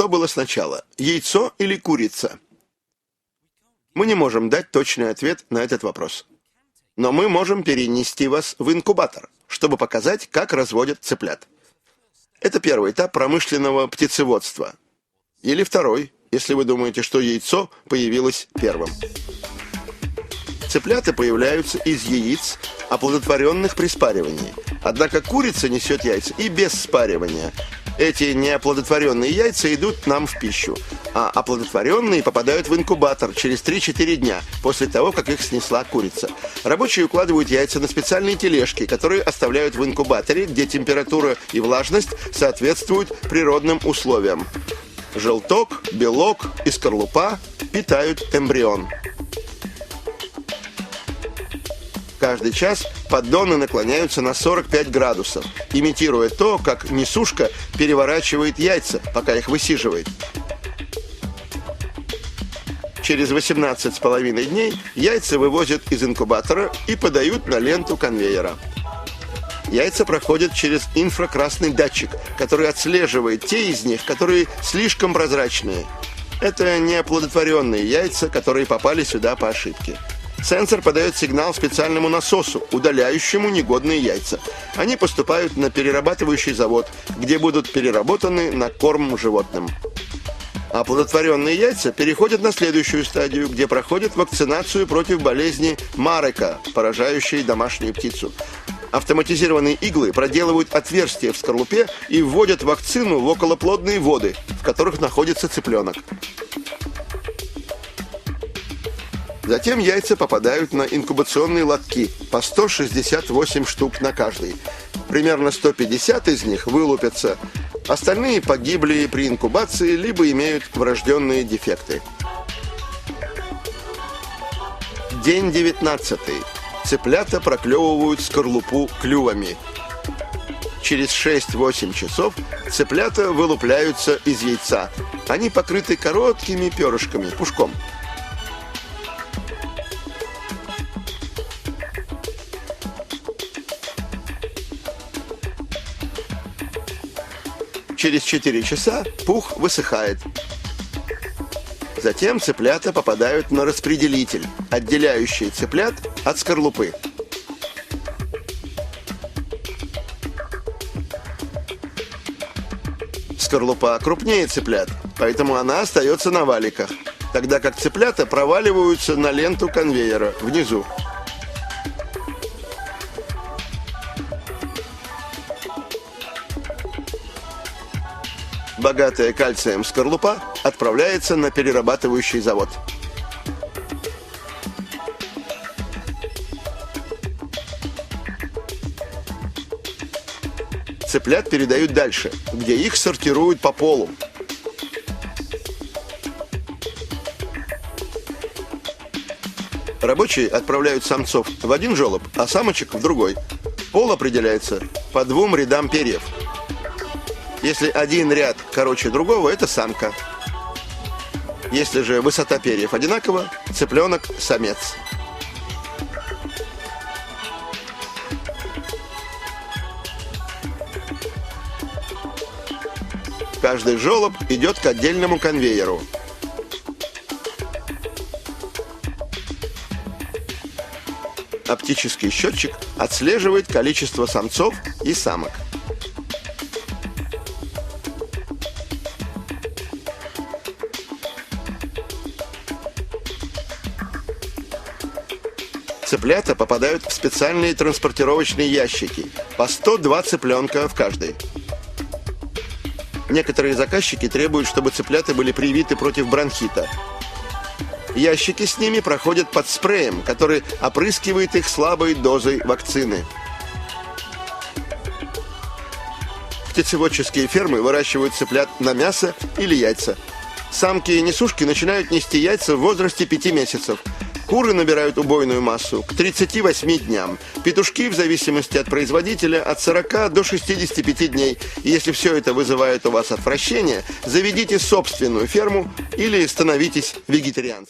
что было сначала, яйцо или курица? Мы не можем дать точный ответ на этот вопрос. Но мы можем перенести вас в инкубатор, чтобы показать, как разводят цыплят. Это первый этап промышленного птицеводства. Или второй, если вы думаете, что яйцо появилось первым. Цыплята появляются из яиц, оплодотворенных при спаривании. Однако курица несет яйца и без спаривания. Эти неоплодотворенные яйца идут нам в пищу, а оплодотворенные попадают в инкубатор через 3-4 дня после того, как их снесла курица. Рабочие укладывают яйца на специальные тележки, которые оставляют в инкубаторе, где температура и влажность соответствуют природным условиям. Желток, белок и скорлупа питают эмбрион. Каждый час поддоны наклоняются на 45 градусов, имитируя то, как несушка переворачивает яйца, пока их высиживает. Через 18,5 дней яйца вывозят из инкубатора и подают на ленту конвейера. Яйца проходят через инфракрасный датчик, который отслеживает те из них, которые слишком прозрачные. Это неоплодотворенные яйца, которые попали сюда по ошибке. Сенсор подает сигнал специальному насосу, удаляющему негодные яйца. Они поступают на перерабатывающий завод, где будут переработаны на корм животным. Оплодотворенные яйца переходят на следующую стадию, где проходят вакцинацию против болезни Марека, поражающей домашнюю птицу. Автоматизированные иглы проделывают отверстия в скорлупе и вводят вакцину в околоплодные воды, в которых находится цыпленок. Затем яйца попадают на инкубационные лотки, по 168 штук на каждый. Примерно 150 из них вылупятся, остальные погибли при инкубации, либо имеют врожденные дефекты. День 19. Цыплята проклевывают скорлупу клювами. Через 6-8 часов цыплята вылупляются из яйца. Они покрыты короткими перышками, пушком. Через 4 часа пух высыхает. Затем цыплята попадают на распределитель, отделяющий цыплят от скорлупы. Скорлупа крупнее цыплят, поэтому она остается на валиках, тогда как цыплята проваливаются на ленту конвейера внизу. Богатая кальцием скорлупа отправляется на перерабатывающий завод. Цыплят передают дальше, где их сортируют по полу. Рабочие отправляют самцов в один желоб, а самочек в другой. Пол определяется по 2 рядам перьев. Если один ряд короче другого, это самка. Если же высота перьев одинакова, цыпленок – самец. Каждый желоб идет к отдельному конвейеру. Оптический счетчик отслеживает количество самцов и самок. Цыплята попадают в специальные транспортировочные ящики, по 102 цыпленка в каждой. Некоторые заказчики требуют, чтобы цыплята были привиты против бронхита. Ящики с ними проходят под спреем, который опрыскивает их слабой дозой вакцины. Птицеводческие фермы выращивают цыплят на мясо или яйца. Самки и несушки начинают нести яйца в возрасте 5 месяцев. Куры набирают убойную массу к 38 дням. Петушки, в зависимости от производителя, от 40 до 65 дней. И если все это вызывает у вас отвращение, заведите собственную ферму или становитесь вегетарианцем.